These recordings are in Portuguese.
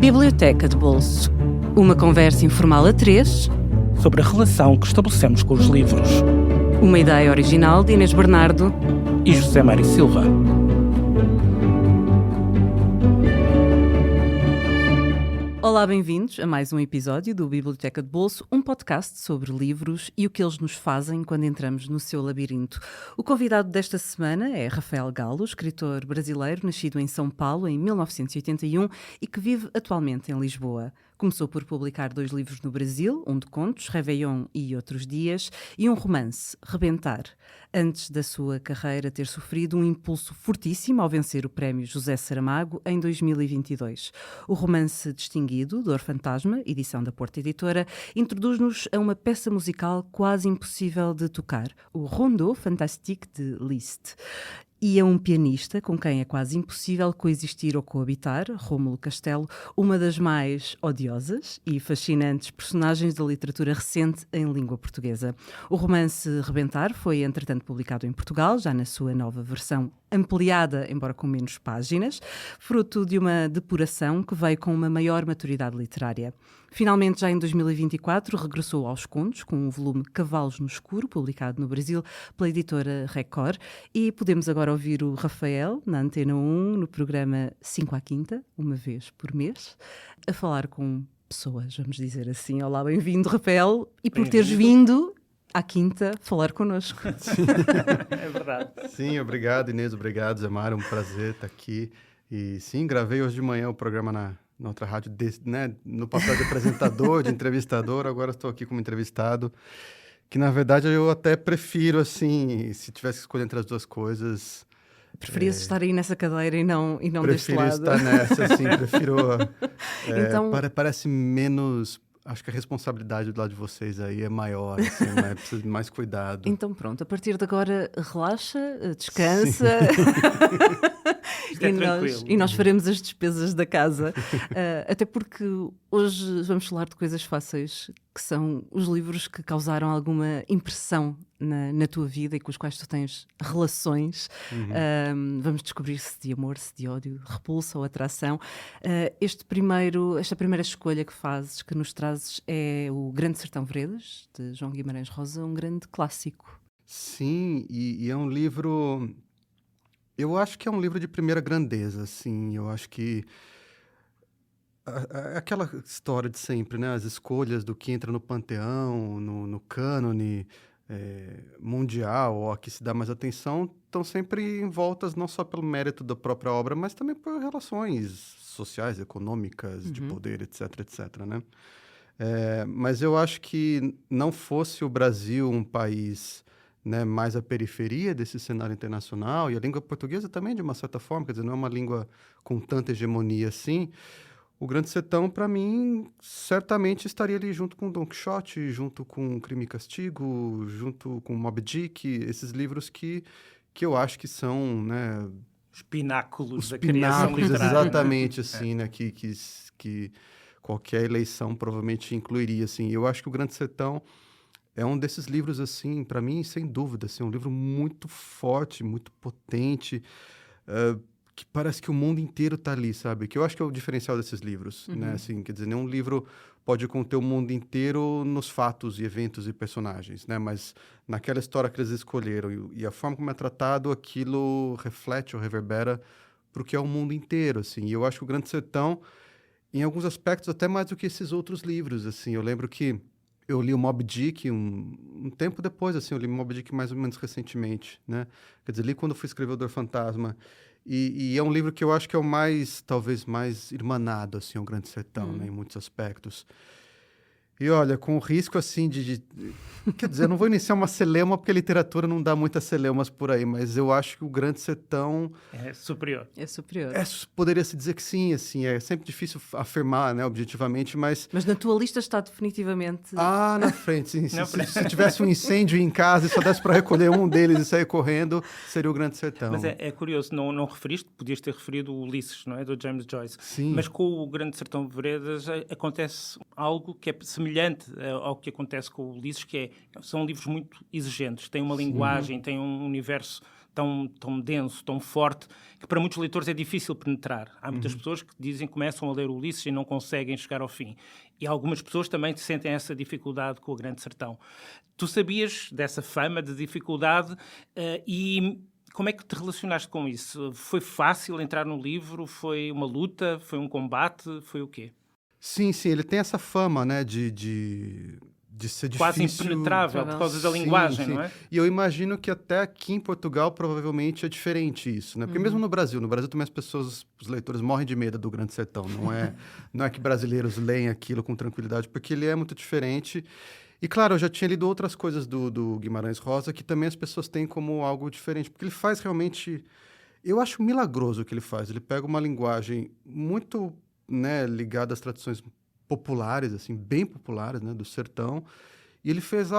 Biblioteca de Bolso. Uma conversa informal a três sobre a relação que estabelecemos com os livros. Uma ideia original de Inês Bernardo E José Mário Silva. Olá, bem-vindos a mais um episódio do Biblioteca de Bolso, um podcast sobre livros e o que eles nos fazem quando entramos no seu labirinto. O convidado desta semana é Rafael Galo, escritor brasileiro nascido em São Paulo em 1981 e que vive atualmente em Lisboa. Começou por publicar 2 livros no Brasil, um de contos, Réveillon e Outros Dias, e um romance, Rebentar, antes da sua carreira ter sofrido um impulso fortíssimo ao vencer o prémio José Saramago em 2022. O romance distinguido, Dor Fantasma, edição da Porta Editora, introduz-nos a uma peça musical quase impossível de tocar, o Rondeau Fantastique de Liszt. E a um pianista com quem é quase impossível coexistir ou coabitar, Rômulo Castelo, uma das mais odiosas e fascinantes personagens da literatura recente em língua portuguesa. O romance Rebentar foi, entretanto, publicado em Portugal, já na sua nova versão ampliada, embora com menos páginas, fruto de uma depuração que veio com uma maior maturidade literária. Finalmente, já em 2024, regressou aos contos com o volume Cavalos no Escuro, publicado no Brasil pela editora Record, e podemos agora ouvir o Rafael, na Antena 1, no programa 5 à Quinta, uma vez por mês, a falar com pessoas, vamos dizer assim. Olá, bem-vindo, Rafael, e por teres vindo à Quinta falar connosco. Sim. É verdade. Sim, obrigado, Inês, obrigado, Zé Mário, um prazer estar aqui. E sim, gravei hoje de manhã o programa na outra rádio, né, no papel de apresentador, de entrevistador, agora estou aqui como entrevistado, que na verdade eu até prefiro, assim, se tivesse que escolher entre as duas coisas... Preferias estar aí nessa cadeira e não deste lado? Prefiro estar nessa, assim, prefiro... Então... Parece menos... Acho que a responsabilidade do lado de vocês aí é maior, assim, né? Precisa de mais cuidado. Então pronto, a partir de agora relaxa, descansa e nós faremos as despesas da casa. Até porque hoje vamos falar de coisas fáceis, que são os livros que causaram alguma impressão na tua vida e com os quais tu tens relações. Vamos descobrir se de amor, se de ódio, repulsa ou atração. Esta primeira escolha que fazes, que nos trazes, é o Grande Sertão Veredas, de João Guimarães Rosa, um grande clássico. Sim, e é um livro... Eu acho que é um livro de primeira grandeza, assim. Eu acho que... Aquela história de sempre, né? As escolhas do que entra no panteão, no cânone mundial, ou a que se dá mais atenção, estão sempre envoltas não só pelo mérito da própria obra, mas também por relações sociais, econômicas, de poder, etc, etc, né? Mas eu acho que não fosse o Brasil um país, né, mais à periferia desse cenário internacional, e a língua portuguesa também, de uma certa forma, quer dizer, não é uma língua com tanta hegemonia assim, o Grande Sertão, para mim, certamente estaria ali junto com Don Quixote, junto com Crime e Castigo, junto com Moby Dick, esses livros que eu acho que são, né... Os pináculos da criação literária. Exatamente, assim, né, que qualquer eleição provavelmente incluiria, assim. Eu acho que o Grande Sertão é um desses livros, assim, para mim, sem dúvida, assim, um livro muito forte, muito potente, que parece que o mundo inteiro está ali, sabe? Que eu acho que é o diferencial desses livros, né? Assim, quer dizer, nenhum livro pode conter o mundo inteiro nos fatos e eventos e personagens, né? Mas naquela história que eles escolheram e a forma como é tratado, aquilo reflete ou reverbera para o que é o mundo inteiro, assim. E eu acho que o Grande Sertão, em alguns aspectos, até mais do que esses outros livros, assim. Eu lembro que eu li o Moby Dick um tempo depois, assim. Eu li o Moby Dick mais ou menos recentemente, né? Quer dizer, li quando eu fui escrever O Dor Fantasma. E é um livro que eu acho que é o mais, talvez, mais irmanado, assim, ao Grande Sertão, né, em muitos aspectos. E olha, com o risco, assim, Quer dizer, eu não vou iniciar uma celeuma, porque a literatura não dá muitas celeumas por aí, mas eu acho que o Grande Sertão... É superior. É superior. Poderia-se dizer que sim, assim, é sempre difícil afirmar, né, objetivamente, mas... Mas na tua lista está definitivamente... na frente, sim. Se tivesse um incêndio em casa e só desse para recolher um deles e sair correndo, seria o Grande Sertão. Mas é curioso, não referiste, podias ter referido o Ulisses, não é? Do James Joyce. Sim. Mas com o Grande Sertão Veredas acontece algo que é semelhante ao que acontece com o Ulisses, que são livros muito exigentes, têm uma linguagem, têm um universo tão denso, tão forte, que para muitos leitores é difícil penetrar. Há muitas pessoas que dizem que começam a ler Ulisses e não conseguem chegar ao fim. E algumas pessoas também sentem essa dificuldade com o Grande Sertão. Tu sabias dessa fama de dificuldade e como é que te relacionaste com isso? Foi fácil entrar no livro? Foi uma luta? Foi um combate? Foi o quê? Sim, ele tem essa fama, né, de ser Quase difícil. impenetrável por causa da Sim, linguagem, sim. não é? E eu imagino que até aqui em Portugal provavelmente é diferente isso, né? Porque mesmo no Brasil também as pessoas, os leitores morrem de medo do Grande Sertão. Não é que brasileiros leem aquilo com tranquilidade, porque ele é muito diferente. E claro, eu já tinha lido outras coisas do Guimarães Rosa que também as pessoas têm como algo diferente, porque ele faz realmente... Eu acho milagroso o que ele faz. Ele pega uma linguagem muito, né, ligada às tradições populares, assim, bem populares, né, do sertão, e ele faz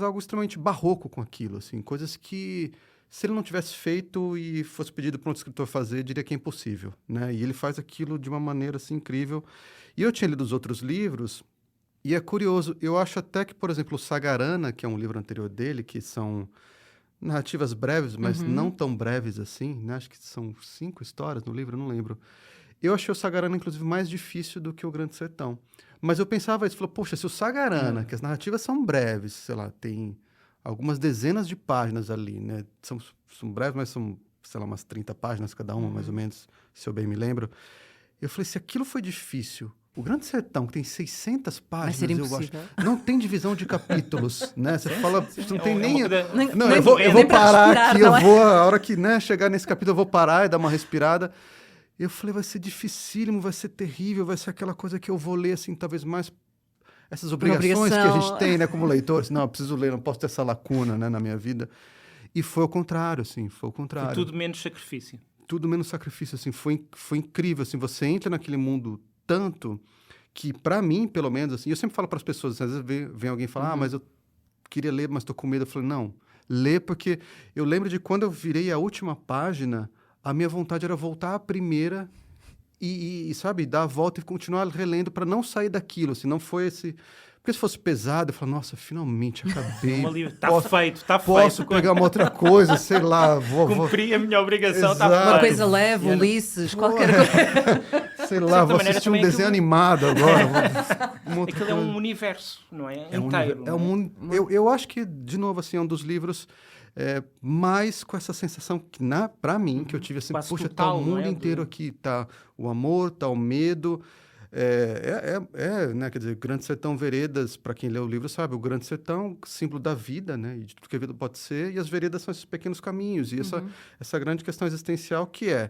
algo extremamente barroco com aquilo, assim, coisas que, se ele não tivesse feito e fosse pedido para um escritor fazer, diria que é impossível, né, e ele faz aquilo de uma maneira, assim, incrível. E eu tinha lido os outros livros, e é curioso, eu acho até que, por exemplo, o Sagarana, que é um livro anterior dele, que são narrativas breves, mas não tão breves assim, né, acho que são 5 histórias no livro, eu não lembro. Eu achei o Sagarana, inclusive, mais difícil do que o Grande Sertão. Mas eu pensava isso, poxa, se o Sagarana, que as narrativas são breves, sei lá, tem algumas dezenas de páginas ali, né? São breves, mas são, sei lá, umas 30 páginas cada uma, mais ou menos, se eu bem me lembro. Eu falei, se aquilo foi difícil, o Grande Sertão, que tem 600 páginas, ser eu acho, impossível. não tem divisão de capítulos, né? Você fala, você não tem nem... Não, nem- eu vou nem pra parar respirar, aqui, não é? a hora que, né, chegar nesse capítulo, eu vou parar e dar uma respirada. Eu falei, vai ser dificílimo, vai ser terrível, vai ser aquela coisa que eu vou ler, assim, talvez mais... Essas obrigações que a gente tem, né, como leitores. Não, eu preciso ler, não posso ter essa lacuna, né, na minha vida. E foi ao contrário, assim, foi ao contrário. Foi tudo menos sacrifício. Tudo menos sacrifício, assim, foi incrível, assim, você entra naquele mundo tanto que, para mim, pelo menos, assim, eu sempre falo para as pessoas, às vezes vem alguém falar, mas eu queria ler, mas estou com medo. Eu falei, não, lê, porque eu lembro de quando eu virei a última página, a minha vontade era voltar à primeira sabe, dar a volta e continuar relendo para não sair daquilo, assim, não foi esse... Porque se fosse pesado, eu falo, nossa, finalmente acabei. Está feito. Posso pegar uma outra coisa, sei lá, vou... Cumpri a minha obrigação, está Exato. Uma feito. coisa leve, Ulisses, qualquer coisa. Sei lá, vou maneira, assistir um também desenho animado agora. Aquilo é um universo, não é? Inteiro. É um mundo... Eu acho que, de novo, assim, é um dos livros mais com essa sensação que, para mim, que eu tive assim, Quase puxa, total, tá o mundo não é? inteiro aqui, tá o amor, tá o medo, né, quer dizer, Grande Sertão, Veredas, para quem lê o livro sabe, o Grande Sertão, símbolo da vida, né, e de tudo que a vida pode ser, e as veredas são esses pequenos caminhos, e essa grande questão existencial que é,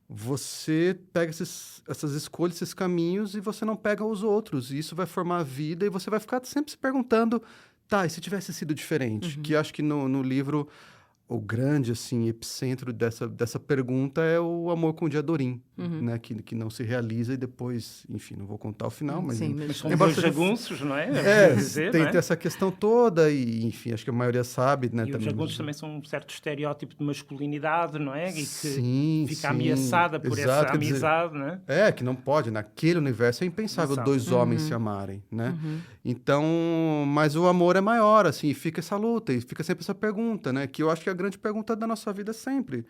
você pega essas escolhas, esses caminhos, e você não pega os outros, e isso vai formar a vida, e você vai ficar sempre se perguntando, tá, e se tivesse sido diferente? Que acho que no livro, o grande, assim, epicentro dessa pergunta é o amor com o Diadorim, né? Que não se realiza e depois, enfim, não vou contar o final, mas... Sim, Mas são embora dois seja- jagunços, não é? Dizer, tem não é? essa questão toda e, enfim, acho que a maioria sabe, né? E os jagunços também são um certo estereótipo de masculinidade, não é? E que Sim, fica sim. ameaçada por Exato, essa quer dizer, amizade, não é? que não pode. Naquele universo é impensável Exato. dois homens se amarem, né? Então, mas o amor é maior, assim, e fica essa luta, e fica sempre essa pergunta, né? Que eu acho que é a grande pergunta da nossa vida sempre.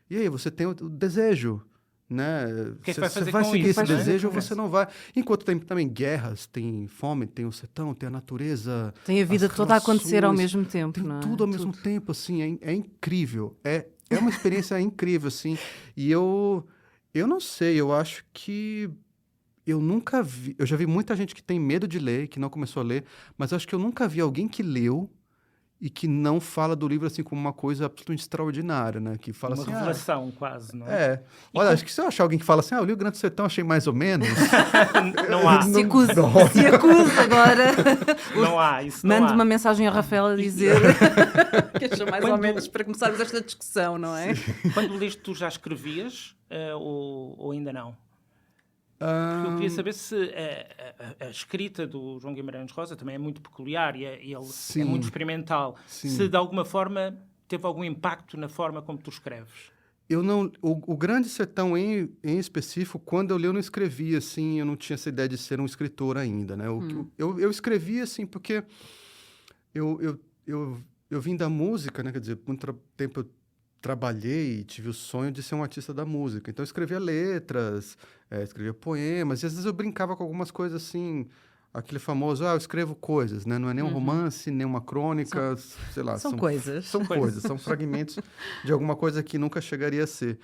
E aí, você tem o desejo, né? O que é que Você vai fazer vai com seguir isso, esse né? desejo ou você não vai. Enquanto tem também guerras, tem fome, tem o sertão, tem a natureza. Tem a vida as toda a acontecer ao relações, mesmo tempo, tem não é? tudo ao mesmo tempo, assim, é incrível. É uma experiência incrível, assim. E eu não sei, eu acho que eu nunca vi... Eu já vi muita gente que tem medo de ler, que não começou a ler, mas eu acho que eu nunca vi alguém que leu e que não fala do livro assim como uma coisa absolutamente extraordinária, né? Que fala Uma assim, revelação, quase, não é? Olha, acho que se eu achar alguém que fala assim, eu li o Grande Sertão, achei mais ou menos... Não há. Se acusa agora. Não há, isso Mande não há. uma mensagem a Rafael a dizer que achou mais ou Quando- menos para começarmos esta discussão, não é? Quando leste, tu já escrevias ou ainda não? Ah, Eu queria saber se a escrita do João Guimarães Rosa também é muito peculiar e ele Sim. é muito experimental. Sim. Se de alguma forma teve algum impacto na forma como tu escreves. Eu não... O Grande Sertão, em específico, quando eu li, eu não escrevi, assim, eu não tinha essa ideia de ser um escritor ainda, né? Eu escrevi, assim, porque eu vim da música, né? Quer dizer, muito tempo eu trabalhei e tive o sonho de ser um artista da música. Então, eu escrevia letras, escrevia poemas, e às vezes eu brincava com algumas coisas assim, aquele famoso, eu escrevo coisas, né? Não é nem um romance, nem uma crônica, sei lá. São coisas. São coisas, são fragmentos de alguma coisa que nunca chegaria a ser.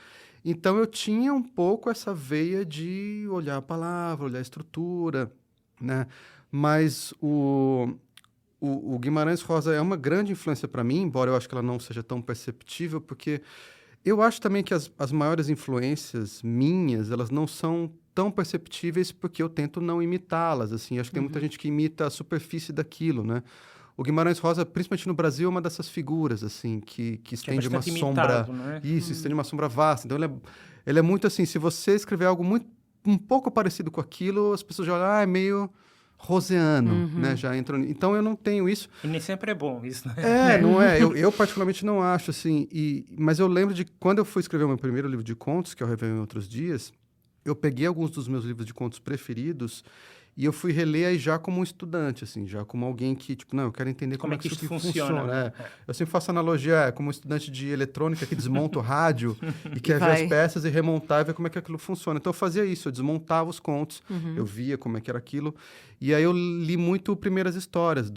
Então, eu tinha um pouco essa veia de olhar a palavra, olhar a estrutura, né? Mas o Guimarães Rosa é uma grande influência para mim, embora eu acho que ela não seja tão perceptível, porque eu acho também que as maiores influências minhas, elas não são tão perceptíveis porque eu tento não imitá-las, assim. Acho que tem muita gente que imita a superfície daquilo, né? O Guimarães Rosa, principalmente no Brasil, é uma dessas figuras, assim, que estende uma sombra... Imitado, não é? Isso, estende uma sombra vasta. Então, ele é muito assim, se você escrever algo um pouco parecido com aquilo, as pessoas já olham, é meio... roseano, né? Já entram... Então, eu não tenho isso. E nem sempre é bom isso, não é? Não é. Eu particularmente não acho, assim. Mas eu lembro de quando eu fui escrever o meu primeiro livro de contos, que eu revelei em outros dias, eu peguei alguns dos meus livros de contos preferidos e eu fui reler aí já como um estudante, assim, já como alguém que, tipo, não, eu quero entender como é que isso funciona. Né? Eu sempre faço analogia como um estudante de eletrônica que desmonta o rádio e quer ver as peças e remontar e ver como é que aquilo funciona. Então, eu fazia isso, eu desmontava os contos, eu via como é que era aquilo. E aí eu li muito Primeiras Histórias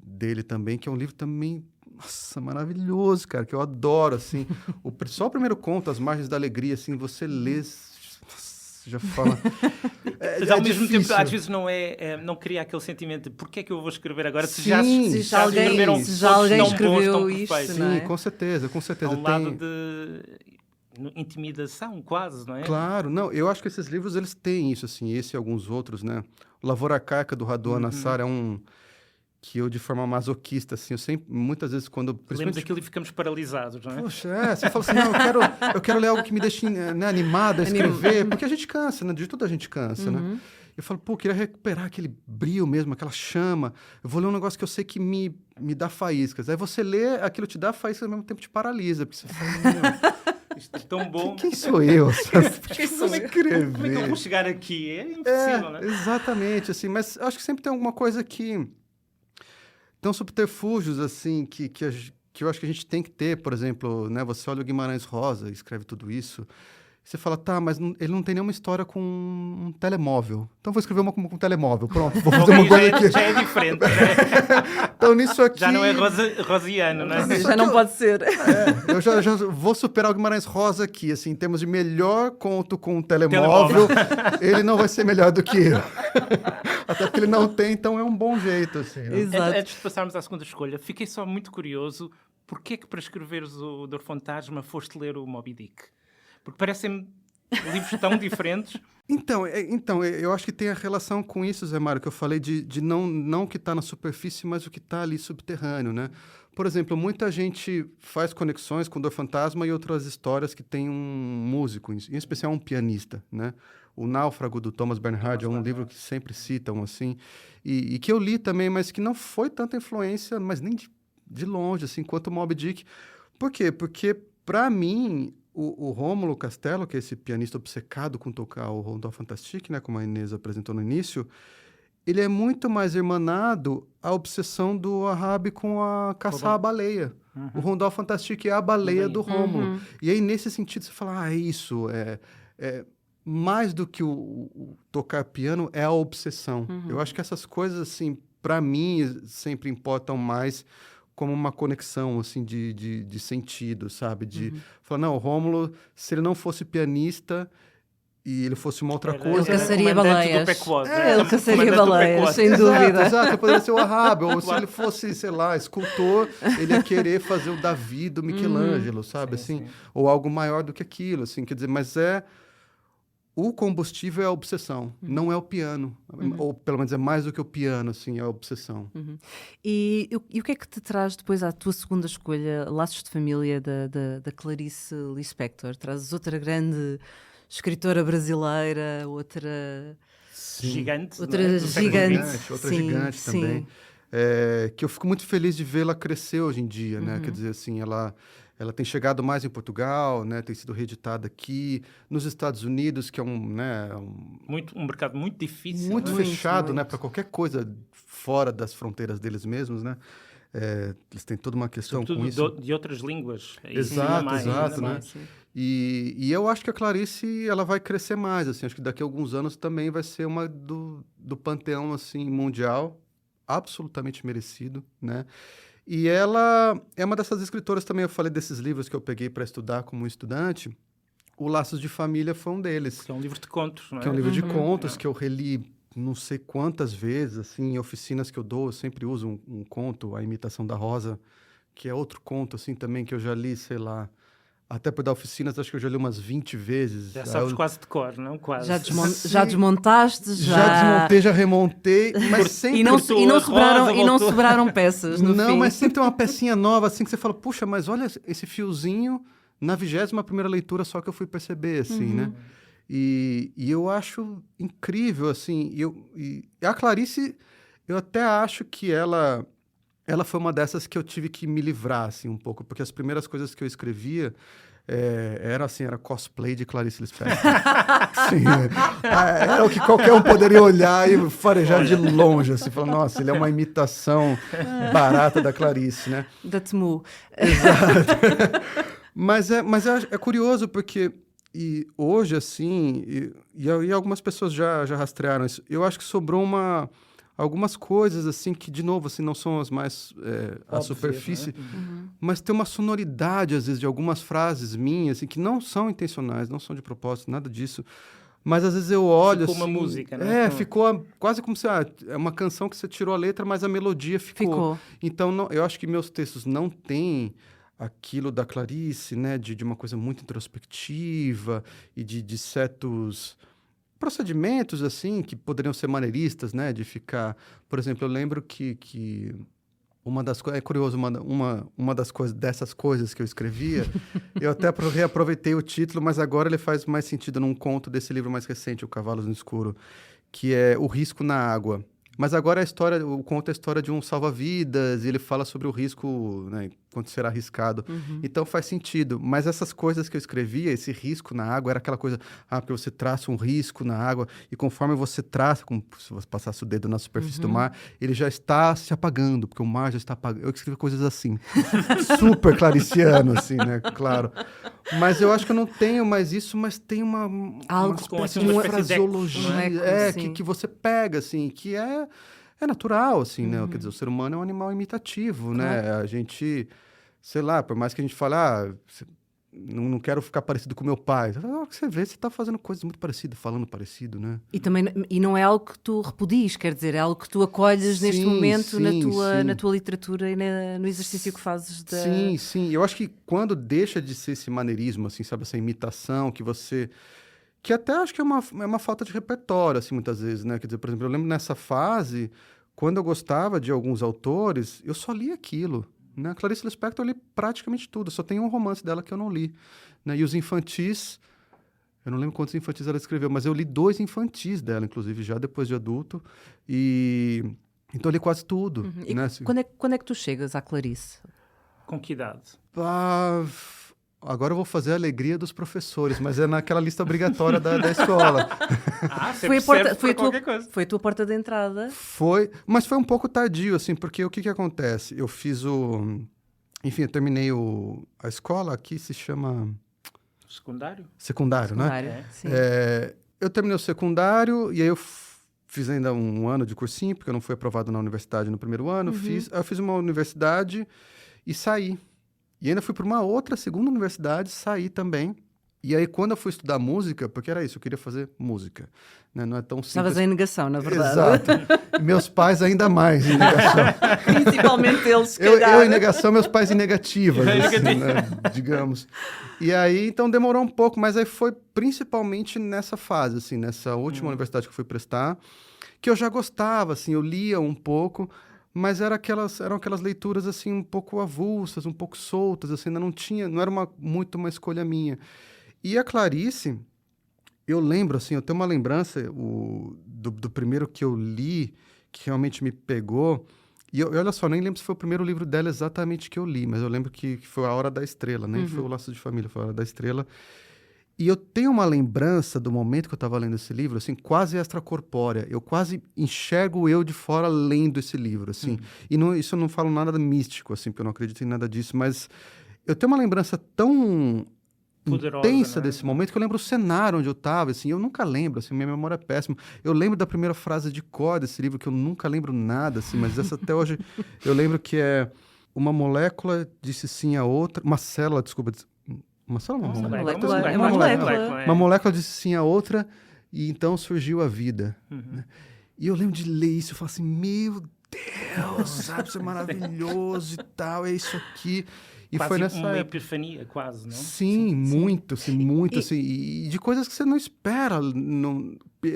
dele também, que é um livro também... Nossa, maravilhoso, cara, que eu adoro, assim. Só o primeiro conto, As Margens da Alegria, assim, você lê... já fala... Mas ao mesmo tempo, às vezes não cria aquele sentimento de porque é que eu vou escrever agora se já alguém escreveu isto, Sim, não é? com certeza. Há um lado de intimidação quase, não é? Claro, não, eu acho que esses livros, eles têm isso, assim, esse e alguns outros, né? O Lavoura Arcaica, do Radu Anassar, é um... que eu, de forma masoquista, assim, eu sempre, muitas vezes, quando... Lemos aquilo e ficamos paralisados, não é? Poxa, você fala assim, não, eu quero ler algo que me deixe, né, animado a escrever, porque a gente cansa, né? De tudo a gente cansa, né? Eu falo, eu queria recuperar aquele brilho mesmo, aquela chama. Eu vou ler um negócio que eu sei que me dá faíscas. Aí você lê, aquilo te dá faíscas, ao mesmo tempo te paralisa, porque você fala, isto é tão bom. Quem sou eu? Como é que eu vou chegar aqui? É impossível, né? Exatamente, assim, mas acho que sempre tem alguma coisa que... Tem subterfúgios, assim, que eu acho que a gente tem que ter, por exemplo, né? Você olha o Guimarães Rosa, escreve tudo isso, você fala, tá, mas ele não tem nenhuma história com um telemóvel. Então vou escrever uma com um telemóvel, pronto, vou fazer uma coisa aqui. Já é diferente, né? Então nisso aqui... Já não é rosiano, né? Já não pode ser. Eu já vou superar o Guimarães Rosa aqui, assim, em termos de melhor conto com um telemóvel, ele não vai ser melhor do que eu. Até porque ele não tem, então é um bom jeito, assim. Né? Exato. Antes de passarmos à segunda escolha, fiquei só muito curioso, porquê que para escreveres o Dor Fantasma foste ler o Moby Dick? Porque parecem livros tão diferentes. Então, eu acho que tem a relação com isso, Zé Mário, que eu falei de não o que está na superfície, mas o que está ali subterrâneo, né? Por exemplo, muita gente faz conexões com Dor Fantasma e outras histórias que tem um músico, em especial um pianista, né? O Náufrago, do Thomas Bernhard, é um livro que sempre citam, assim, e que eu li também, mas que não foi tanta influência, mas nem de longe, assim, quanto o Moby Dick. Por quê? Porque, para mim... O Rômulo Castelo, que é esse pianista obcecado com tocar o Rondó Fantastique, né, como a Inês apresentou no início, ele é muito mais irmanado à obsessão do Arabe com a caçar a baleia. O Rondó Fantastique é a baleia do Rômulo. E aí, nesse sentido, você fala, é isso, mais do que o tocar piano, é a obsessão. Eu acho que essas coisas, assim, para mim, sempre importam mais como uma conexão, assim, de sentido, sabe? De falar, não, o Rômulo, se ele não fosse pianista e ele fosse uma outra coisa... Ele caçaria baleias. Ele caçaria baleias, sem dúvida. Exato, poderia ser o Arabe. Ou se ele fosse, sei lá, escultor, ele ia querer fazer o Davi do Michelangelo, sabe? Sim, assim, sim. Ou algo maior do que aquilo, assim. Quer dizer, mas o combustível é a obsessão, não é o piano. Ou, pelo menos, é mais do que o piano, assim, é a obsessão. E o que é que te traz depois à tua segunda escolha, Laços de Família, da Clarice Lispector? Trazes outra grande escritora brasileira, outra... Gigante. Outra gigante. Outra Sim, gigante sim. também. Que eu fico muito feliz de vê-la crescer hoje em dia, né? Quer dizer, assim, ela tem chegado mais em Portugal, né? Tem sido reeditada aqui, nos Estados Unidos, que é um mercado muito difícil. muito né? fechado, Muito. né? Para qualquer coisa fora das fronteiras deles mesmos, né? Eles têm toda uma questão com Sobretudo isso. de outras línguas. Exato, Ainda exato, né? mais. E eu acho que a Clarice, ela vai crescer mais, assim, acho que daqui a alguns anos também vai ser uma do panteão, assim, mundial, absolutamente merecido, né? E ela é uma dessas escritoras também, eu falei desses livros que eu peguei para estudar como estudante, o Laços de Família foi um deles. Que é um livro de contos, não é? Que é um livro de contos que eu reli não sei quantas vezes, assim, em oficinas que eu dou, eu sempre uso um conto, A Imitação da Rosa, que é outro conto, assim, também, que eu já li, sei lá, até por dar oficinas, acho que eu já li umas 20 vezes. Já sabes quase de cor, não? Quase. Já desmontaste, Já desmontei, já remontei, mas sempre... E não sobraram peças no fim. Não, mas sempre tem uma pecinha nova, assim, que você fala, puxa, mas olha esse fiozinho na 21ª leitura só que eu fui perceber, assim, né? E eu acho incrível, assim, e a Clarice, eu até acho que ela foi uma dessas que eu tive que me livrar, assim, um pouco, porque as primeiras coisas que eu escrevia era cosplay de Clarice Lispector. Sim, era o que qualquer um poderia olhar e farejar de longe, assim, falar, nossa, ele é uma imitação barata da Clarice, né? Da Temu. Exato. Mas é curioso, porque hoje, assim, e algumas pessoas já rastrearam isso, eu acho que sobrou algumas coisas, assim, que, de novo, assim, não são as mais a superfície, né? mas tem uma sonoridade, às vezes, de algumas frases minhas, assim, que não são intencionais, não são de propósito, nada disso. Mas, às vezes, eu olho, ficou assim... uma música, né? Ficou quase como se... é uma canção que você tirou a letra, mas a melodia ficou. Então, eu acho que meus textos não têm aquilo da Clarice, né? De uma coisa muito introspectiva e de certos procedimentos, assim, que poderiam ser maneiristas, né? De ficar... Por exemplo, eu lembro que uma das coisas... É curioso, uma das coisas, dessas coisas que eu escrevia, eu até reaproveitei o título, mas agora ele faz mais sentido num conto desse livro mais recente, O Cavalos no Escuro, que é O Risco na Água. Mas agora o conto é a história de um salva-vidas, e ele fala sobre o risco, né, quando ser arriscado. Então faz sentido. Mas essas coisas que eu escrevia, esse risco na água, era aquela coisa, porque você traça um risco na água, e conforme você traça, como se você passasse o dedo na superfície do mar, ele já está se apagando, porque o mar já está apagando. Eu escrevi coisas assim, super clariciano, assim, né, claro. Mas eu acho que eu não tenho mais isso, mas tem uma espécie de fraseologia que você pega, assim, que é natural, assim, né? Quer dizer, o ser humano é um animal imitativo, né? A gente, sei lá, por mais que a gente fale, não quero ficar parecido com meu pai. Você vê, você está fazendo coisas muito parecidas, falando parecido, né? E não é algo que tu repudies, quer dizer, é algo que tu acolhes neste momento na tua literatura e no exercício que fazes da... Sim. Eu acho que quando deixa de ser esse maneirismo, assim, sabe? Essa imitação que até acho que é uma falta de repertório, assim, muitas vezes, né? Quer dizer, por exemplo, eu lembro nessa fase, quando eu gostava de alguns autores, eu só li aquilo, né? A Clarice Lispector eu li praticamente tudo, só tem um romance dela que eu não li, né? E os infantis, eu não lembro quantos infantis ela escreveu, mas eu li 2 infantis dela, inclusive, já depois de adulto, então eu li quase tudo. E né? quando é que tu chegas à Clarice? Com que idade? Agora eu vou fazer a alegria dos professores, mas é naquela lista obrigatória da escola. Foi a tua porta de entrada? Foi, mas foi um pouco tardio, assim, porque o que acontece? Eu fiz Enfim, eu terminei a escola, aqui se chama... Secundário, né? Sim. Eu terminei o secundário e aí eu fiz ainda um ano de cursinho, porque eu não fui aprovado na universidade no primeiro ano. Eu fiz uma universidade e saí. E ainda fui para uma segunda universidade, saí também. E aí, quando eu fui estudar música, porque era isso, eu queria fazer música. Né? Não é tão simples. Estavas em negação, na verdade. Exato. E meus pais ainda mais em negação. Principalmente eles, se eu calhar. em negação, meus pais em negativa, assim, né? Digamos. E aí, então, demorou um pouco, mas aí foi principalmente nessa fase, assim, nessa última universidade que eu fui prestar, que eu já gostava, assim, eu lia um pouco, mas eram aquelas leituras, assim, um pouco avulsas, um pouco soltas, assim, não era muito uma escolha minha. E a Clarice, eu lembro, assim, eu tenho uma lembrança do primeiro que eu li, que realmente me pegou, e olha só, nem lembro se foi o primeiro livro dela exatamente que eu li, mas eu lembro que foi A Hora da Estrela, nem foi O Laço de Família, foi A Hora da Estrela. E eu tenho uma lembrança do momento que eu estava lendo esse livro, assim, quase extracorpórea. Eu quase enxergo eu de fora lendo esse livro, assim. E isso eu não falo nada místico, assim, porque eu não acredito em nada disso, mas eu tenho uma lembrança tão Poderosa, intensa né? desse momento que eu lembro o cenário onde eu estava, assim, eu nunca lembro, assim, minha memória é péssima. Eu lembro da primeira frase de cor desse livro, que eu nunca lembro nada, assim, mas essa até hoje eu lembro que é uma molécula disse sim a outra, uma célula, desculpa, uma célula, Uma molécula, é uma molécula. Uma molécula disse sim a outra e então surgiu a vida. Né? E eu lembro de ler isso e falar assim, meu Deus, sabe, isso é maravilhoso e tal, é isso aqui. E quase foi nessa uma época. epifania, quase, não? Sim, muito, assim, muito, E- assim, e de coisas que você não espera.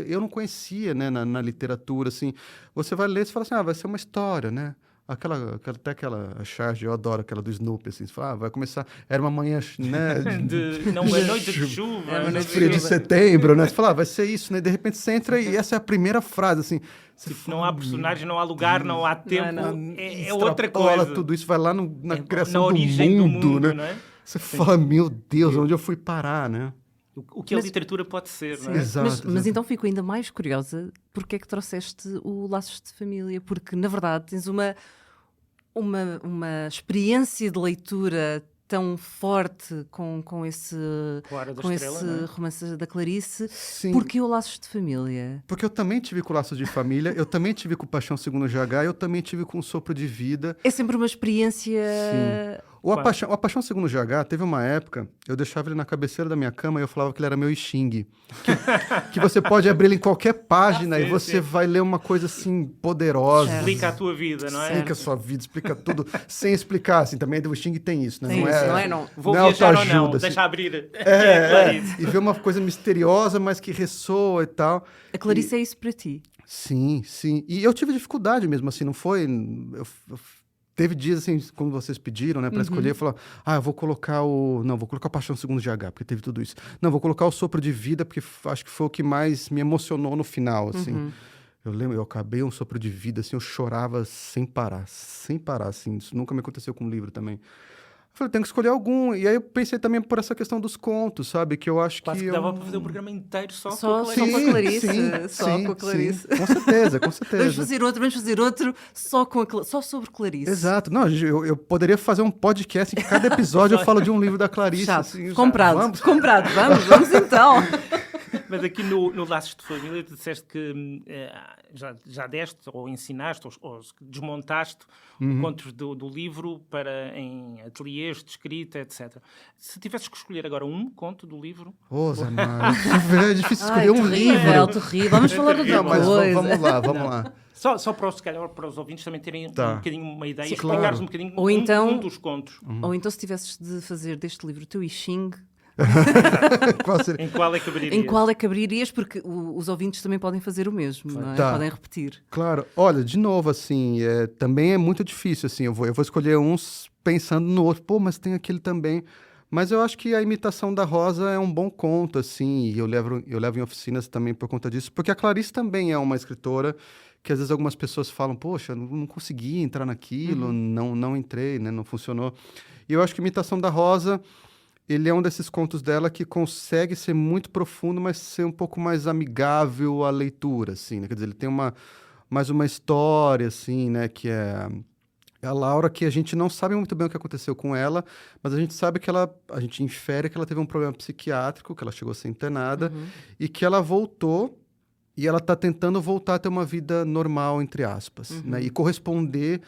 Eu não conhecia, né, na literatura, assim. Você vai ler e fala assim, vai ser uma história, né? Até aquela charge, eu adoro aquela do Snoopy, assim, você fala, vai começar, era uma manhã, né? Não, uma noite de chuva. É uma noite de Frio de chuva. setembro, né? Você fala, vai ser isso, né? De repente você entra e essa é a primeira frase, assim. Você Tipo, fala, não há personagem, não há lugar, não há tempo. não. É outra extrapola coisa. tudo isso, vai lá na É criação na origem do mundo, né? não é? Você fala, meu Deus, onde eu fui parar, né? O que a literatura pode ser, não é? Exato, Mas exato. então fico ainda mais curiosa porque é que trouxeste o Laços de Família, porque na verdade tens uma experiência de leitura tão forte com esse, Claro, da com Estrela, esse não é? romance da Clarice. Sim. Porque o Laços de Família? Porque eu também tive com Laços de Família, eu também tive com Paixão Segundo GH, eu também tive com Sopro de Vida. É sempre uma experiência... A Paixão Segundo GH, teve uma época, eu deixava ele na cabeceira da minha cama e eu falava que ele era meu I Ching. Que você pode abrir ele em qualquer página e Sim, você sim. vai ler uma coisa assim poderosa. Certo. Explica a tua vida, não é? Explica a sua vida, explica tudo, sem explicar, assim, também o Xing tem isso, né? Tem isso, não é? Não. Vou não é viajar ou não? autoajuda, assim. Deixa abrir. E ver uma coisa misteriosa, mas que ressoa e tal. A Clarice é isso para ti? Sim, sim. E eu tive dificuldade mesmo, assim, não foi... Teve dias, assim, quando vocês pediram, né, pra escolher, eu falava, eu vou colocar vou colocar o Paixão Segundo GH, porque teve tudo isso. Não, vou colocar o Sopro de Vida, porque acho que foi o que mais me emocionou no final, assim. Eu lembro, eu acabei um Sopro de Vida, assim, eu chorava sem parar, assim. Isso nunca me aconteceu com um livro também. Eu falei, tenho que escolher algum. E aí eu pensei também por essa questão dos contos, sabe? Que eu acho Quase que... que dava para fazer um programa inteiro só Só com a com a Clarice. Clarice. Só com a Clarice. Sim, com certeza, com certeza. Vamos fazer outro só sobre Clarice. Exato. Não, eu poderia fazer um podcast em que cada episódio eu falo de um livro da Clarice. Chato. Assim, Comprado. vamos. Comprado. Vamos então. Mas aqui no Laços de Família, tu disseste que já deste, ou ensinaste, ou desmontaste contos do livro em ateliês de escrita, etc. Se tivesses que escolher agora um conto do livro... Ô, Zé Mário, é difícil escolher um terrível, livro. terrível. Vamos falar de outra Não, mas coisa. vamos lá. Só para, se calhar, para os ouvintes também terem um bocadinho uma ideia, Sim, explicares claro. um bocadinho Ou então- um dos contos. Ou então se tivesses de fazer deste livro o teu I Ching, Qual seria? Em qual é que abriria? em qual é que abririas? Porque os ouvintes também podem fazer o mesmo, não é? Tá. Podem repetir. Claro. Olha, de novo, assim, também é muito difícil, assim. Eu vou escolher uns pensando no outro. Pô, mas tem aquele também. Mas eu acho que A Imitação da Rosa é um bom conto, assim, e eu levo em oficinas também por conta disso, porque a Clarice também é uma escritora que às vezes algumas pessoas falam, poxa, não consegui entrar naquilo, não entrei, né, não funcionou. E eu acho que Imitação da Rosa, ele é um desses contos dela que consegue ser muito profundo, mas ser um pouco mais amigável à leitura, assim, né? Quer dizer, ele tem mais uma história, assim, né, que é a Laura, que a gente não sabe muito bem o que aconteceu com ela, mas a gente sabe que a gente infere que ela teve um problema psiquiátrico, que ela chegou a ser internada, e que ela voltou, e ela está tentando voltar a ter uma vida normal, entre aspas, né? E corresponder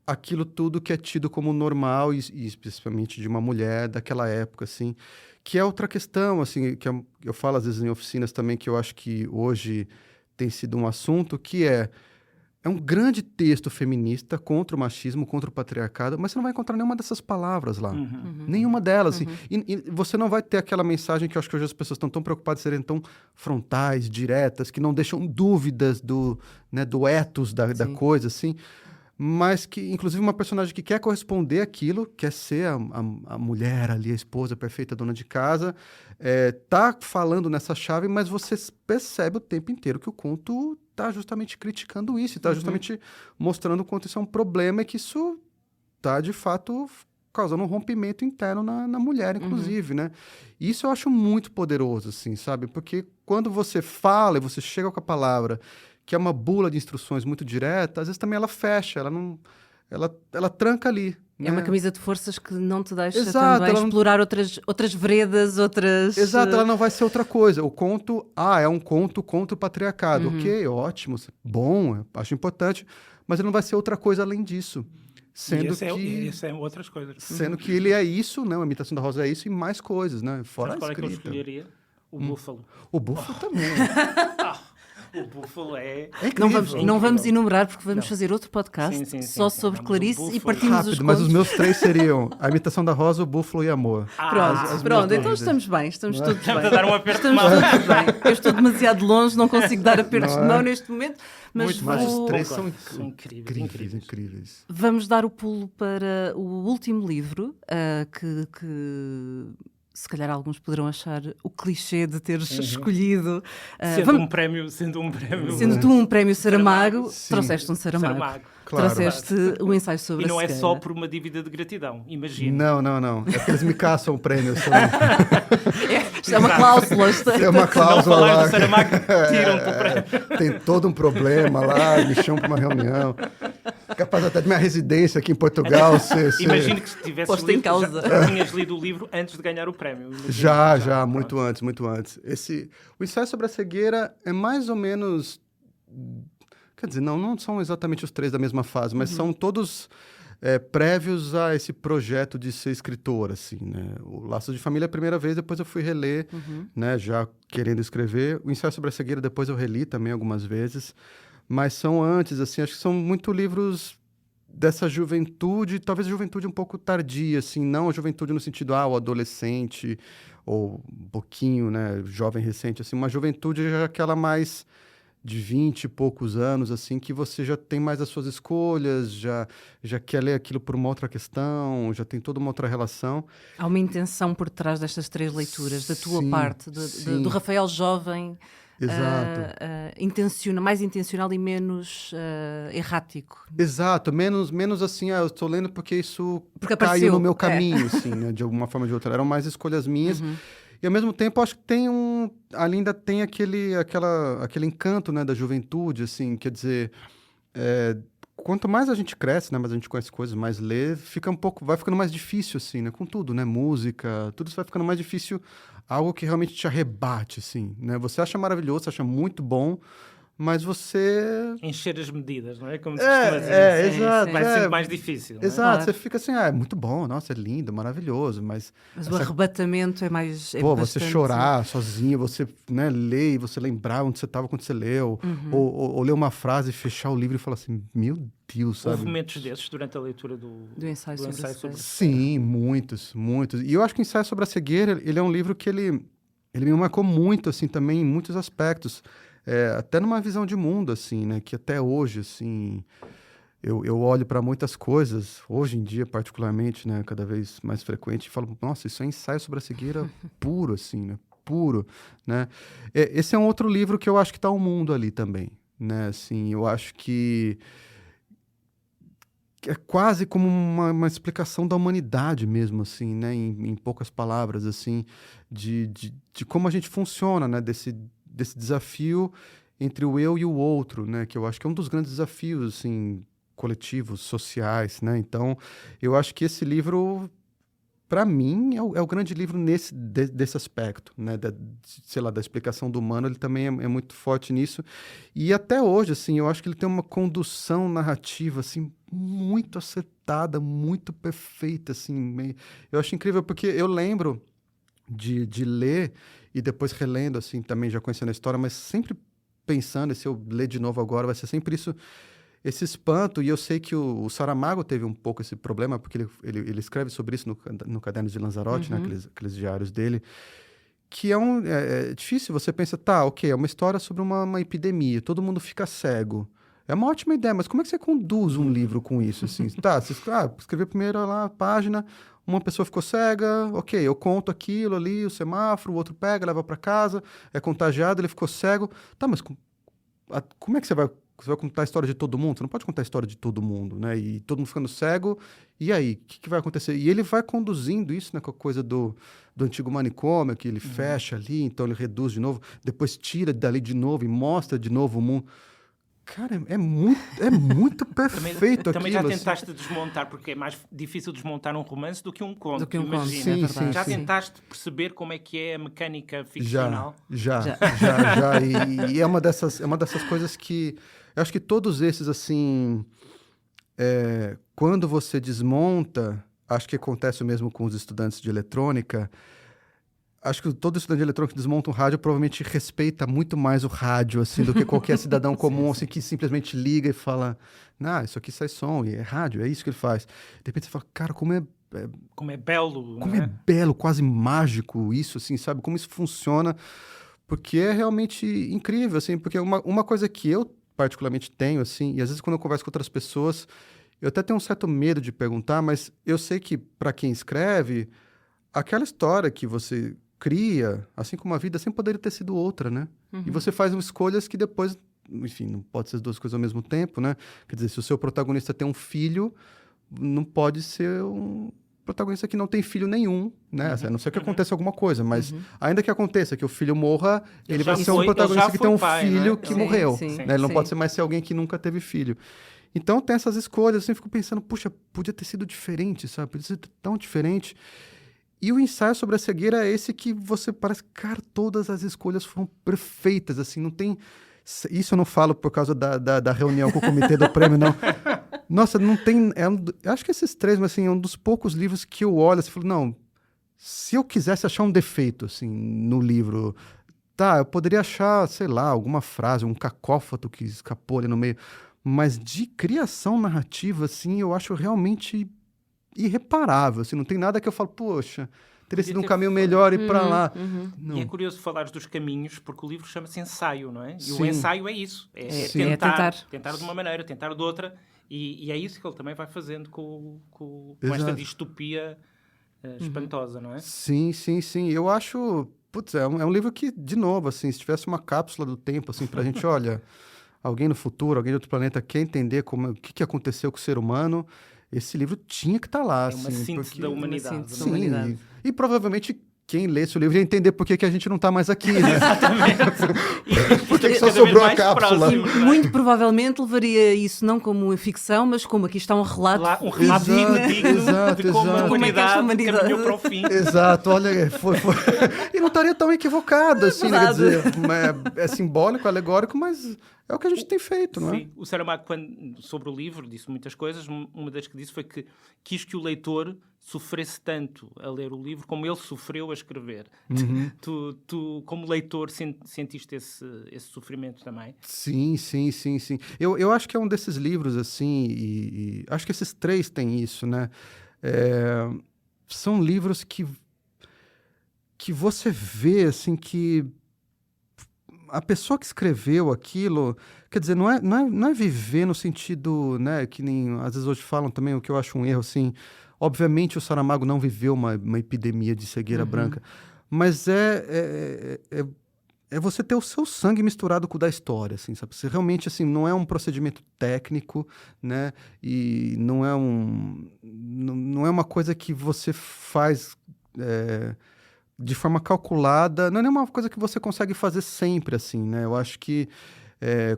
àquilo tudo que é tido como normal, e especificamente de uma mulher daquela época, assim, que é outra questão, assim, que eu falo às vezes em oficinas também, que eu acho que hoje tem sido um assunto, que é um grande texto feminista contra o machismo, contra o patriarcado, mas você não vai encontrar nenhuma dessas palavras lá. Nenhuma delas. Assim. E você não vai ter aquela mensagem que eu acho que hoje as pessoas estão tão preocupadas de serem tão frontais, diretas, que não deixam dúvidas do ethos da coisa, assim. Mas que, inclusive, uma personagem que quer corresponder àquilo, quer ser a mulher ali, a esposa perfeita, dona de casa, tá falando nessa chave, mas você percebe o tempo inteiro que o conto está justamente criticando isso, está justamente mostrando o quanto isso é um problema e que isso está, de fato, causando um rompimento interno na mulher, inclusive, né? Isso eu acho muito poderoso, assim, sabe? Porque quando você fala e você chega com a palavra, que é uma bula de instruções muito direta, às vezes também ela fecha, ela não... Ela tranca ali. É uma camisa de forças que não te deixa Exato, também ela explorar outras veredas, outras... Exato, ela não vai ser outra coisa. O conto, é um conto contra o patriarcado. Ok, ótimo, bom, acho importante, mas ele não vai ser outra coisa além disso. Sendo Isso é outras coisas. Sendo que ele é isso, né? A Imitação da Rosa é isso e mais coisas, né? Fora a qual é que eu escrita. escolheria? O Búfalo. O Búfalo também. O Búfalo é... Não vamos enumerar, porque vamos fazer outro podcast só sobre Clarice e partimos os Rápido, mas contos. os meus 3 seriam A Imitação da Rosa, O Búfalo e Amor. Pronto, então estamos bem, estamos todos bem. a dar um aperto de Estamos mão. todos bem. Eu estou demasiado longe, não consigo dar apertos de mão neste momento, mas Os 3 Concordo, são incríveis. incríveis. vamos dar o pulo para o último livro, que se calhar alguns poderão achar o clichê de teres escolhido. Sendo um prémio... Sendo tu um prémio Saramago, trouxeste um Saramago. Claro. Trouxeste o ensaio sobre E não a é cegueira. só por uma dívida de gratidão, imagina. Não. É porque eles me caçam o prêmio. Isto é uma cláusula. Tem uma Se não cláusula falares lá. do Saramago, tiram-te o prémio. Tem todo um problema lá, me chamam para uma reunião. Capaz até de minha residência aqui em Portugal. Imagino que se tivesse Posto em lido, causa. já tinhas lido o livro antes de ganhar o prémio. Imagino. Já, muito antes. O ensaio sobre a cegueira é mais ou menos... Quer dizer, não são exatamente os 3 da mesma fase, mas são todos prévios a esse projeto de ser escritor, assim, né? O Laços de Família é a primeira vez, depois eu fui reler, né, já querendo escrever. O ensaio sobre a cegueira depois eu reli também algumas vezes, mas são antes, assim, acho que são muito livros dessa juventude, talvez juventude um pouco tardia, assim, não a juventude no sentido, o adolescente, ou um pouquinho, né, jovem recente, assim, uma juventude já aquela mais de 20 e poucos anos, assim, que você já tem mais as suas escolhas, já quer ler aquilo por uma outra questão, já tem toda uma outra relação. Há uma intenção por trás destas 3 leituras, da tua Sim, parte, do Rafael jovem, Exato. Mais intencional e menos errático. Exato, menos assim, eu estou lendo porque isso Porque caiu apareceu, no meu caminho, assim, né, de alguma forma ou de outra. Eram mais escolhas minhas. E, ao mesmo tempo, acho que ainda tem aquele encanto, né, da juventude, assim, quer dizer, quanto mais a gente cresce, né, mais a gente conhece coisas, mais lê, vai ficando mais difícil, assim, né, com tudo, né, música, tudo isso vai ficando mais difícil, algo que realmente te arrebate, assim, né, você acha maravilhoso, você acha muito bom, mas você... Encher as medidas, não é? Como se costuma dizer. Exato. Vai ser mais difícil. Não é? Exato, Claro. você fica assim, é muito bom, nossa, é lindo, maravilhoso, mas o arrebatamento é mais... você chorar sozinho, você, né, ler e você lembrar onde você estava quando você leu, ou ler uma frase, fechar o livro e falar assim, meu Deus, sabe? Houve momentos desses durante a leitura do ensaio sobre a cegueira. Sim, muitos. E eu acho que o Ensaio sobre a Cegueira, ele é um livro que ele me marcou muito, assim, também em muitos aspectos. Até numa visão de mundo, assim, né? Que até hoje, assim, eu olho para muitas coisas, hoje em dia, particularmente, né? Cada vez mais frequente, e falo, nossa, isso é ensaio sobre a cegueira puro, assim, né? Puro, né? Esse é um outro livro que eu acho que está o mundo ali também, né? Assim, eu acho que é quase como uma explicação da humanidade mesmo, assim, né? Em poucas palavras, assim, de como a gente funciona, né? Desse desafio entre o eu e o outro, né? Que eu acho que é um dos grandes desafios, assim, coletivos, sociais, né? Então, eu acho que esse livro, para mim, é o grande livro desse aspecto, né? Da explicação do humano, ele também é muito forte nisso. E até hoje, assim, eu acho que ele tem uma condução narrativa, assim, muito acertada, muito perfeita, assim. Eu acho incrível, porque eu lembro de ler e depois relendo, assim, também já conhecendo a história, mas sempre pensando, se eu ler de novo agora, vai ser sempre esse espanto. E eu sei que o Saramago teve um pouco esse problema, porque ele escreve sobre isso no Cadernos de Lanzarote, né, aqueles diários dele, que é difícil. Você pensa, ok, é uma história sobre uma epidemia, todo mundo fica cego. É uma ótima ideia, mas como é que você conduz um livro com isso? Assim? Você escreveu primeiro lá a página, uma pessoa ficou cega, ok, eu conto aquilo ali, o semáforo, o outro pega, leva para casa, é contagiado, ele ficou cego. Mas como é que você vai Você vai contar a história de todo mundo? Você não pode contar a história de todo mundo, né? E todo mundo ficando cego. E aí, o que vai acontecer? E ele vai conduzindo isso, né? Com a coisa do antigo manicômio, que ele fecha ali, então ele reduz de novo, depois tira dali de novo e mostra de novo o mundo. Cara, é muito perfeito também já aquilo. tentaste desmontar, porque é mais difícil desmontar um romance do que um conto. Do que um conto, imagina. Sim, é verdade. Já sim. tentaste perceber como é que é a mecânica Já. ficcional? E é uma dessas coisas que eu acho que todos esses, assim, quando você desmonta, acho que acontece o mesmo com os estudantes de eletrônica. Acho que todo estudante de eletrônica que desmonta um rádio provavelmente respeita muito mais o rádio, assim, do que qualquer cidadão comum, assim, que simplesmente liga e fala, isso aqui sai som, e é rádio, é isso que ele faz. De repente você fala, cara, como é belo, como não é belo, quase mágico isso, assim, sabe? Como isso funciona, porque é realmente incrível, assim, porque uma coisa que eu particularmente tenho, assim, e às vezes quando eu converso com outras pessoas, eu até tenho um certo medo de perguntar, mas eu sei que para quem escreve, aquela história que você cria, assim como a vida, sempre poderia ter sido outra, né? E você faz escolhas que depois, enfim, não pode ser as duas coisas ao mesmo tempo, né? Quer dizer, se o seu protagonista tem um filho, não pode ser um protagonista que não tem filho nenhum, né? A não ser que aconteça alguma coisa, mas ainda que aconteça, que o filho morra, ele vai ser um protagonista que tem um filho que morreu, né? Ele não pode ser mais ser alguém que nunca teve filho. Então tem essas escolhas, eu sempre fico pensando, puxa, podia ter sido diferente, sabe? Podia ser tão diferente. E o ensaio sobre a cegueira é esse que você parece, cara, todas as escolhas foram perfeitas, assim, não tem... Isso eu não falo por causa da reunião com o comitê do prêmio, não. Nossa, não tem... acho que esses três, mas assim, é um dos poucos livros que eu olho, assim, falo, não, se eu quisesse achar um defeito, assim, no livro, eu poderia achar, sei lá, alguma frase, um cacófato que escapou ali no meio, mas de criação narrativa, assim, eu acho realmente irreparável, assim, não tem nada que eu falo, poxa, teria sido um caminho melhor ir para lá. E é curioso falares dos caminhos, porque o livro chama-se Ensaio, não é? E Sim. o ensaio é isso, tentar de uma maneira, tentar de outra, e é isso que ele também vai fazendo com esta distopia espantosa, não é? Sim. Eu acho, é um livro que, de novo, assim, se tivesse uma cápsula do tempo, assim, pra gente, olha, alguém no futuro, alguém de outro planeta quer entender o que aconteceu com o ser humano, esse livro tinha que estar lá. É uma assim, síntese da humanidade. Sim, e provavelmente quem lê esse livro ia entender por que a gente não está mais aqui, né? Exatamente. Por que só sobrou a cápsula? Muito provavelmente levaria isso não como uma ficção, mas como aqui está um relato. Um relato digno de como a humanidade caminhou para o fim. Exato, olha, foi. E não estaria tão equivocado, assim, né? Quer dizer, é simbólico, alegórico, mas é o que a gente tem feito, não é? Sim, o Saramago, sobre o livro, disse muitas coisas. Uma das que disse foi que quis que o leitor sofresse tanto a ler o livro como ele sofreu a escrever. Tu, como leitor, sentiste esse sofrimento também? Sim. Eu acho que é um desses livros, assim, e acho que esses três têm isso, né? São livros que você vê, assim, que a pessoa que escreveu aquilo, quer dizer, não é viver no sentido, né, que nem às vezes hoje falam também, o que eu acho um erro, assim, obviamente o Saramago não viveu uma epidemia de cegueira branca, mas é você ter o seu sangue misturado com o da história, assim, sabe? Você realmente, assim, não é um procedimento técnico, né, e não é uma coisa que você faz... de forma calculada, não é nenhuma coisa que você consegue fazer sempre, assim, né? Eu acho que,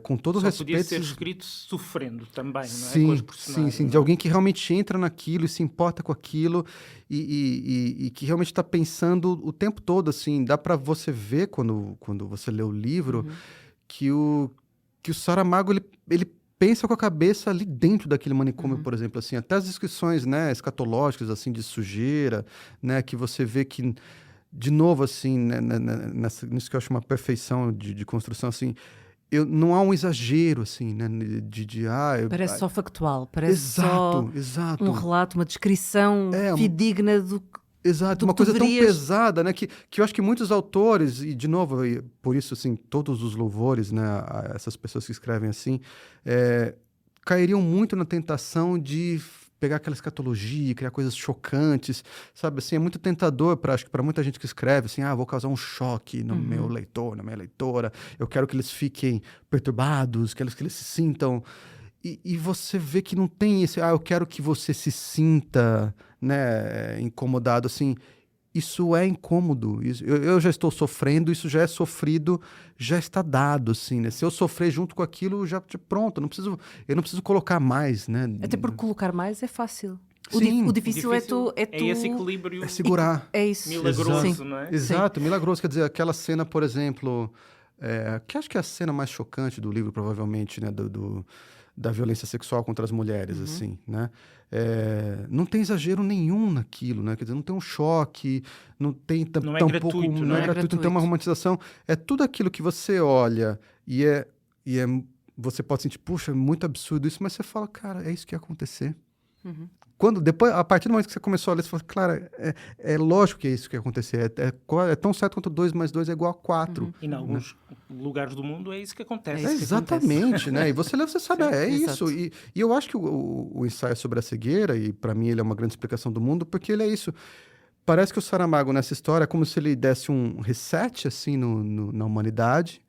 com todo o respeito... podia ser escrito sofrendo também, não é? Com os personagens, sim, de alguém que realmente entra naquilo e se importa com aquilo e que realmente está pensando o tempo todo, assim, dá para você ver quando você lê o livro que o Saramago, ele pensa com a cabeça ali dentro daquele manicômio, por exemplo, assim, até as descrições, né, escatológicas, assim, de sujeira, né, que você vê que de novo, assim, né, nisso que eu acho uma perfeição de construção, assim, não há um exagero, assim, né, parece só factual, parece só um relato, uma descrição fidedigna do Exato, uma coisa tão pesada, né, que eu acho que muitos autores, e de novo, por isso, assim, todos os louvores, né, a essas pessoas que escrevem assim, cairiam muito na tentação de pegar aquela escatologia, criar coisas chocantes, sabe? Assim, é muito tentador, acho que para muita gente que escreve, assim, vou causar um choque no meu leitor, na minha leitora, eu quero que eles fiquem perturbados, quero que eles se sintam... E você vê que não tem esse, eu quero que você se sinta, né, incomodado, assim... Isso é incômodo, eu já estou sofrendo, isso já é sofrido, já está dado, assim, né? Se eu sofrer junto com aquilo, já pronto, eu não preciso colocar mais, né? Até porque colocar mais é fácil. Sim, O difícil é tu... É esse equilíbrio. É segurar. É isso. Milagroso, não é? Exato, milagroso. Quer dizer, aquela cena, por exemplo, que acho que é a cena mais chocante do livro, provavelmente, né? Da violência sexual contra as mulheres, assim, né? Não tem exagero nenhum naquilo, né? Quer dizer, não tem um choque, não tem não é gratuito, não é gratuito, não tem uma romantização. É tudo aquilo que você olha e você pode sentir, puxa, é muito absurdo isso, mas você fala, cara, é isso que ia acontecer. Depois, a partir do momento que você começou a ler, você fala, claro, é lógico que é isso que ia acontecer. É tão certo quanto 2 mais 2 é igual a 4. E em alguns lugares do mundo é isso que acontece. Exatamente, né? E você lê, você sabe, isso. E eu acho que o ensaio sobre a cegueira, e para mim ele é uma grande explicação do mundo, porque ele é isso. Parece que o Saramago, nessa história, é como se ele desse um reset, assim, na humanidade,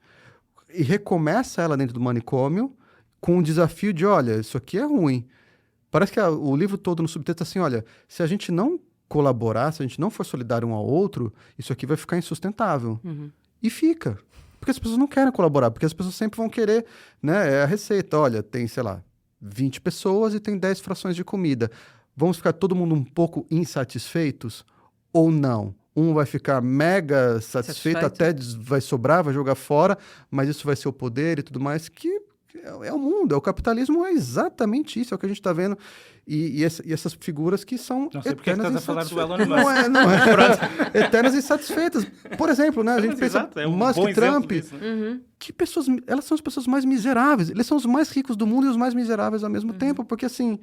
e recomeça ela dentro do manicômio, com o desafio de, olha, isso aqui é ruim. Parece que o livro todo no subtexto é assim, olha, se a gente não colaborar, se a gente não for solidário um ao outro, isso aqui vai ficar insustentável. E fica. Porque as pessoas não querem colaborar, porque as pessoas sempre vão querer, né? É a receita, olha, tem, sei lá, 20 pessoas e tem 10 frações de comida. Vamos ficar todo mundo um pouco insatisfeitos? Ou não? Um vai ficar mega satisfeito, até vai sobrar, vai jogar fora, mas isso vai ser o poder e tudo mais, que é o mundo, o capitalismo é exatamente isso, é o que a gente está vendo. E essas figuras que são não sei porque estás a falar do Elon Musk. Não é. Eternas insatisfeitas. Por exemplo, né, a gente pensa Musk e Trump, que pessoas, elas são as pessoas mais miseráveis. Eles são os mais ricos do mundo e os mais miseráveis ao mesmo tempo, porque assim...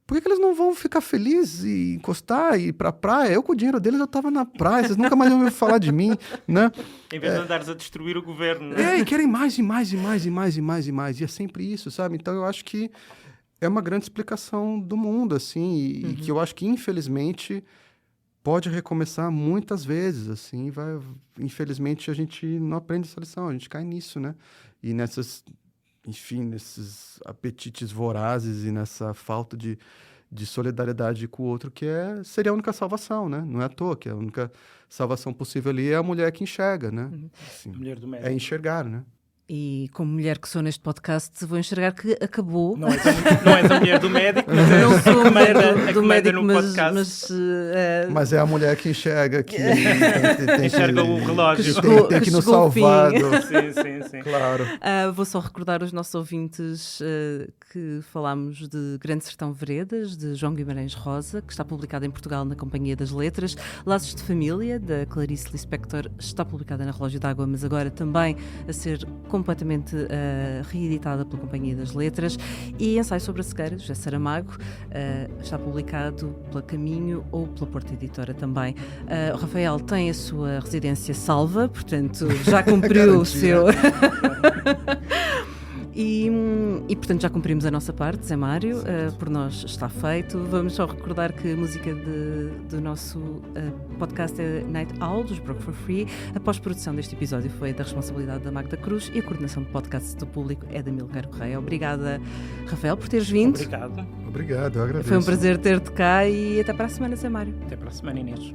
Por que eles não vão ficar felizes e encostar e ir pra praia? Eu, com o dinheiro deles, eu tava na praia. Vocês nunca mais ouviram falar de mim, né? Em vez de andares a destruir o governo. Né? E querem mais e mais e mais e mais e mais e mais. E é sempre isso, sabe? Então, eu acho que é uma grande explicação do mundo, assim. E que eu acho que, infelizmente, pode recomeçar muitas vezes, assim. Infelizmente, a gente não aprende essa lição. A gente cai nisso, né? E nesses nesses apetites vorazes e nessa falta de solidariedade com o outro, que seria a única salvação, né? Não é à toa que a única salvação possível ali é a mulher que enxerga, né? Assim, a mulher do médico. É enxergar, né? E como mulher que sou neste podcast, vou enxergar que acabou. Não és a mulher do médico, mas não sou a mulher do médico, no podcast. Mas é a mulher que enxerga, que enxerga o relógio. Tem que nos salvar. Sim. Claro. Vou só recordar os nossos ouvintes que falámos de Grande Sertão Veredas, de João Guimarães Rosa, que está publicado em Portugal na Companhia das Letras. Laços de Família, da Clarice Lispector, está publicada na Relógio d'Água, mas agora também a ser completamente reeditada pela Companhia das Letras. E Ensaio sobre a Cegueira, de José Saramago, está publicado pela Caminho ou pela Porta Editora também. O Rafael tem a sua residência salva, portanto já cumpriu o seu... E, portanto, já cumprimos a nossa parte, Zé Mário, por nós está feito. Vamos só recordar que a música do nosso podcast é Night Owl, dos Broke for Free. A pós-produção deste episódio foi da responsabilidade da Magda Cruz e a coordenação de podcasts do público é da Milcar Correia. Obrigada, Rafael, por teres vindo. Obrigado, eu agradeço. Foi um prazer ter-te cá e até para a semana, Zé Mário. Até para a semana, Inês.